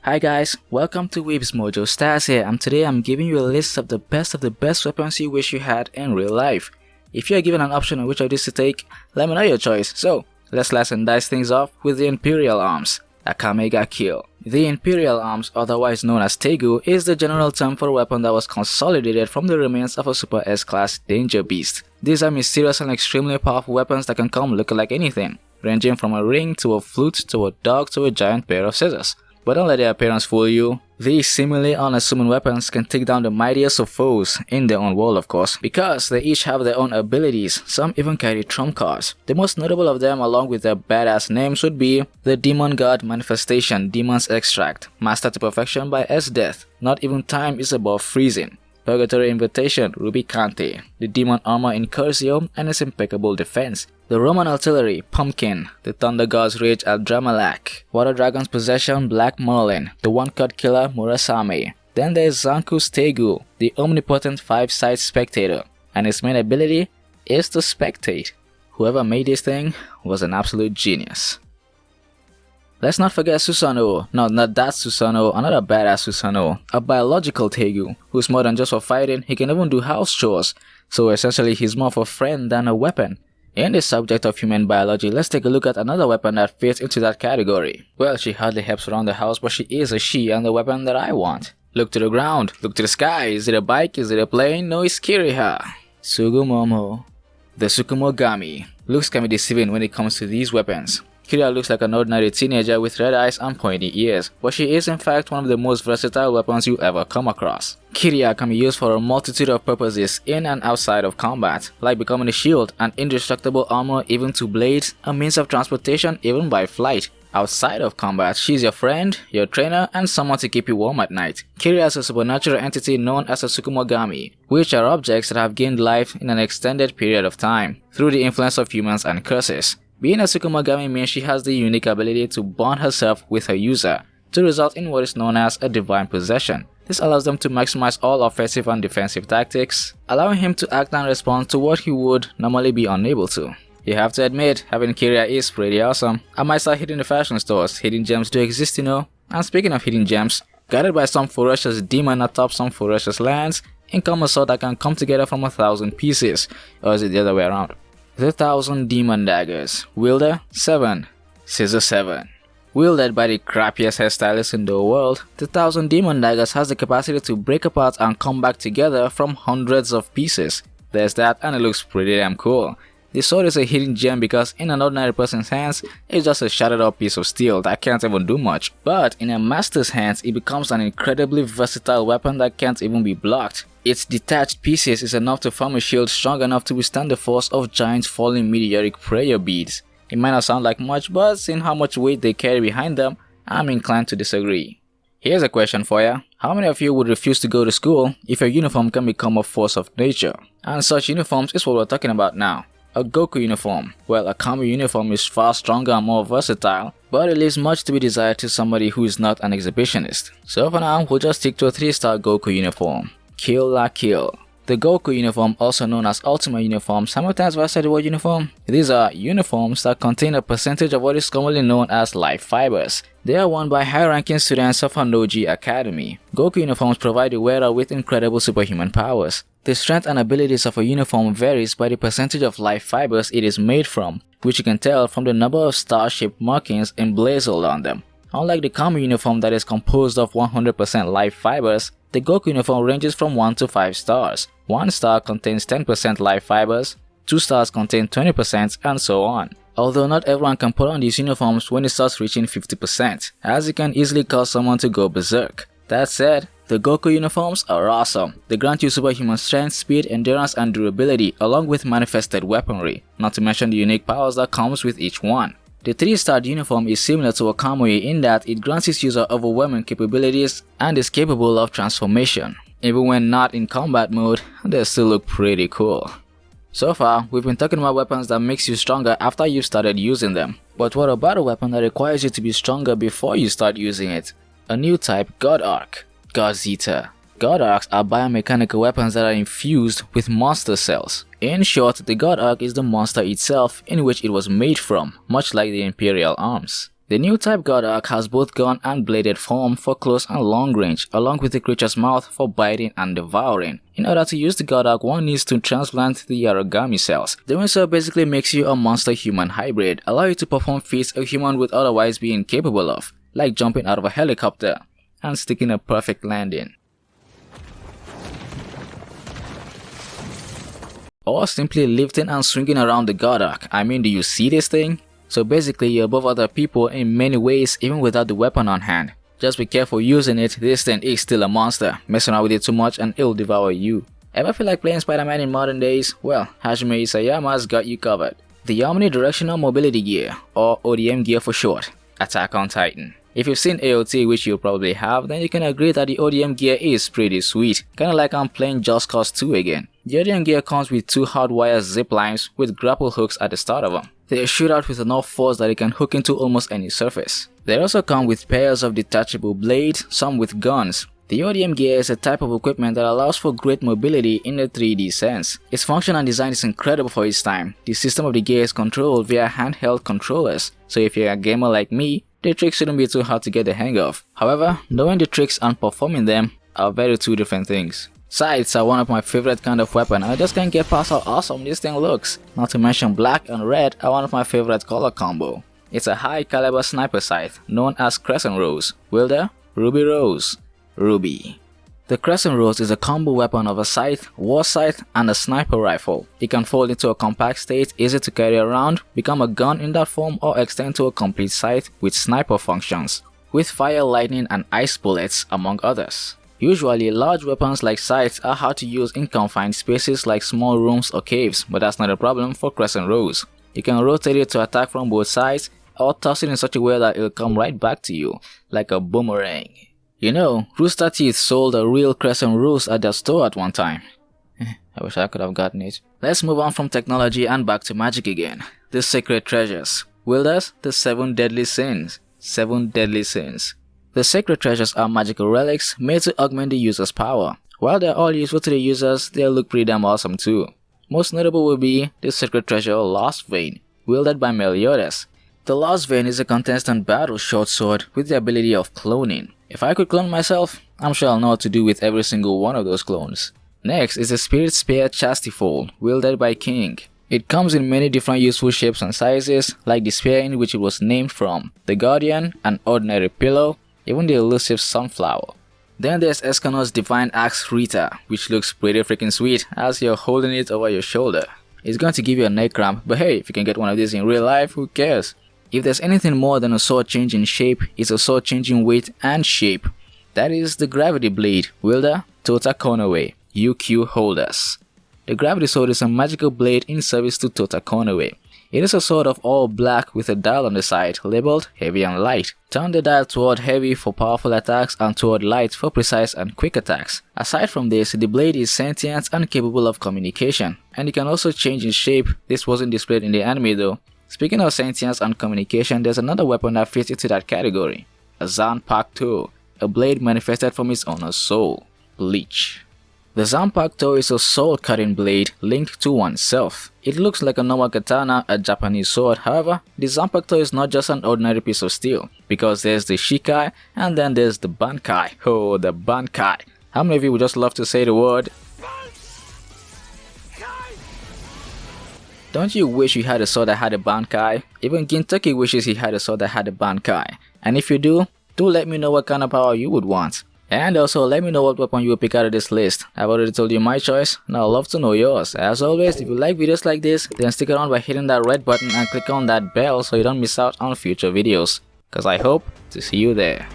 Hi guys, welcome to Weebs Mojo Stars here, and today I'm giving you a list of the best weapons you wish you had in real life. If you are given an option on which of these to take, let me know your choice. So, let's slice and dice things off with the Imperial Arms, a mega kill. The Imperial Arms, otherwise known as Tegu, is the general term for a weapon that was consolidated from the remains of a Super S-class danger beast. These are mysterious and extremely powerful weapons that can come looking like anything, ranging from a ring to a flute to a dog to a giant pair of scissors. But don't let their appearance fool you. These seemingly unassuming weapons can take down the mightiest of foes, in their own world of course, because they each have their own abilities. Some even carry trump cards. The most notable of them, along with their badass names, would be the Demon God Manifestation Demon's Extract, Mastered to Perfection by S-Death, Not Even Time is Above Freezing, Purgatory Invitation Rubicante, the Demon Armor Incursio and its impeccable defense, the Roman Artillery Pumpkin, the Thunder God's Rage at Dramalak, Water Dragon's Possession Black Merlin, the One-Cut Killer Murasame. Then there's Zanku's Tegu, the omnipotent 5-side spectator, and its main ability is to spectate. Whoever made this thing was an absolute genius. Let's not forget Susanoo. No, not that Susanoo, another badass Susanoo. A biological Tegu, who's more than just for fighting, he can even do house chores. So essentially he's more of a friend than a weapon. In the subject of human biology, let's take a look at another weapon that fits into that category. Well, she hardly helps around the house, but she is a she and the weapon that I want. Look to the ground, look to the sky. Is it a bike? Is it a plane? No, it's Kiriha. Sugumomo. The Tsukumogami. Looks can be deceiving when it comes to these weapons. Kiriha looks like an ordinary teenager with red eyes and pointy ears, but she is in fact one of the most versatile weapons you ever come across. Kiriha can be used for a multitude of purposes in and outside of combat, like becoming a shield, an indestructible armor even to blades, a means of transportation even by flight. Outside of combat, she's your friend, your trainer, and someone to keep you warm at night. Kiriha is a supernatural entity known as a Tsukumogami, which are objects that have gained life in an extended period of time, through the influence of humans and curses. Being a Tsukumogami means she has the unique ability to bond herself with her user, to result in what is known as a divine possession. This allows them to maximize all offensive and defensive tactics, allowing him to act and respond to what he would normally be unable to. You have to admit, having Kiriha is pretty awesome. I might start hitting the fashion stores. Hidden gems do exist, you know. And speaking of hidden gems, guided by some ferocious demon atop some ferocious lands, in comes a sword that can come together from 1,000 pieces. Or is it the other way around? The 1,000 Demon Daggers. Wielder 7. Scissor 7. Wielded by the crappiest hairstylist in the world, the 1,000 Demon Daggers has the capacity to break apart and come back together from hundreds of pieces. There's that, and it looks pretty damn cool. The sword is a hidden gem because in an ordinary person's hands, it's just a shattered up piece of steel that can't even do much. But in a master's hands, it becomes an incredibly versatile weapon that can't even be blocked. Its detached pieces is enough to form a shield strong enough to withstand the force of giant falling meteoric prayer beads. It might not sound like much, but seeing how much weight they carry behind them, I'm inclined to disagree. Here's a question for you. How many of you would refuse to go to school if your uniform can become a force of nature? And such uniforms is what we're talking about now. A Goku uniform. Well, a Kami uniform is far stronger and more versatile, but it leaves much to be desired to somebody who is not an exhibitionist. So for now, we'll just stick to a 3-star Goku uniform. Kill la kill. The Goku uniform, also known as Ultimate uniforms, how many times have I said the word uniform? These are uniforms that contain a percentage of what is commonly known as life fibers. They are worn by high-ranking students of Hanoji Academy. Goku uniforms provide the wearer with incredible superhuman powers. The strength and abilities of a uniform varies by the percentage of life fibers it is made from, which you can tell from the number of star-shaped markings emblazoned on them. Unlike the Kami uniform that is composed of 100% life fibers, the Goku uniform ranges from 1 to 5 stars. 1 star contains 10% life fibers, 2 stars contain 20%, and so on. Although not everyone can put on these uniforms when it starts reaching 50%, as it can easily cause someone to go berserk. That said, the Goku uniforms are awesome. They grant you superhuman strength, speed, endurance, and durability, along with manifested weaponry, not to mention the unique powers that comes with each one. The 3-star uniform is similar to a Kamui in that it grants its user overwhelming capabilities and is capable of transformation. Even when not in combat mode, they still look pretty cool. So far, we've been talking about weapons that makes you stronger after you've started using them. But what about a weapon that requires you to be stronger before you start using it? A new type, God Arc. Gazeta. God Arcs are biomechanical weapons that are infused with monster cells. In short, the God Arc is the monster itself in which it was made from, much like the Imperial Arms. The new type Godok has both gun and bladed form for close and long range, along with the creature's mouth for biting and devouring. In order to use the Godok, one needs to transplant the origami cells. Doing so basically makes you a monster-human hybrid, allow you to perform feats a human would otherwise be incapable of, like jumping out of a helicopter and sticking a perfect landing. Or simply lifting and swinging around the Godok. I mean, do you see this thing? So basically you're above other people in many ways even without the weapon on hand. Just be careful using it, this thing is still a monster. Messing around with it too much and it'll devour you. Ever feel like playing Spider-Man in modern days? Well, Hajime Isayama's got you covered. The Omnidirectional Mobility Gear, or ODM Gear for short. Attack on Titan. If you've seen AOT, which you probably have, then you can agree that the ODM Gear is pretty sweet. Kinda like I'm playing Just Cause 2 again. The ODM Gear comes with 2 hardwire zip lines with grapple hooks at the start of them. They shoot out with enough force that it can hook into almost any surface. They also come with pairs of detachable blades, some with guns. The ODM Gear is a type of equipment that allows for great mobility in a 3D sense. Its function and design is incredible for its time. The system of the gear is controlled via handheld controllers, so if you're a gamer like me, the tricks shouldn't be too hard to get the hang of. However, knowing the tricks and performing them are very two different things. Sights are one of my favorite kind of weapon and I just can't get past how awesome this thing looks. Not to mention black and red are one of my favorite color combo. It's a high caliber sniper sight known as Crescent Rose. Wielder, Ruby Rose. Ruby. The Crescent Rose is a combo weapon of a scythe, war scythe, and a sniper rifle. It can fold into a compact state, easy to carry around, become a gun in that form, or extend to a complete scythe with sniper functions, with fire, lightning, and ice bullets, among others. Usually, large weapons like scythes are hard to use in confined spaces like small rooms or caves, but that's not a problem for Crescent Rose. You can rotate it to attack from both sides, or toss it in such a way that it'll come right back to you, like a boomerang. You know, Rooster Teeth sold a real Crescent Rose at their store at one time. I wish I could have gotten it. Let's move on from technology and back to magic again. The Sacred Treasures. Wielders, the 7 Deadly Sins. 7 Deadly Sins. The Sacred Treasures are magical relics made to augment the user's power. While they're all useful to the users, they look pretty damn awesome too. Most notable will be the Sacred Treasure Lost Vein, wielded by Meliodas. The Lost Vein is a contestant battle short sword with the ability of cloning. If I could clone myself, I'm sure I'll know what to do with every single one of those clones. Next is the Spirit Spear Chastifold, wielded by King. It comes in many different useful shapes and sizes, like the spear in which it was named from, the Guardian, an ordinary pillow, even the elusive Sunflower. Then there's Escanor's Divine Axe Rita, which looks pretty freaking sweet as you're holding it over your shoulder. It's going to give you a neck cramp, but hey, if you can get one of these in real life, who cares? If there's anything more than a sword changing shape, it's a sword changing weight and shape. That is the Gravity Blade, wielder Tota Konoe, UQ holders. The Gravity Sword is a magical blade in service to Tota Konoe. It is a sword of all black with a dial on the side, labeled heavy and light. Turn the dial toward heavy for powerful attacks and toward light for precise and quick attacks. Aside from this, the blade is sentient and capable of communication, and it can also change its shape. This wasn't displayed in the anime though. Speaking of sentience and communication, there's another weapon that fits into that category. A Zanpacto, a blade manifested from its owner's soul, Bleach. The Zanpacto is a soul-cutting blade linked to oneself. It looks like a normal katana, a Japanese sword. However, the Zanpacto is not just an ordinary piece of steel, because there's the Shikai and then there's the Bankai. Oh, the Bankai. How many of you would just love to say the word? Don't you wish you had a sword that had a Bankai? Even Gintoki wishes he had a sword that had a Bankai. And if you do let me know what kind of power you would want. And also let me know what weapon you will pick out of this list. I've already told you my choice, and I'd love to know yours. As always, if you like videos like this, then stick around by hitting that red button and click on that bell so you don't miss out on future videos. Cause I hope to see you there.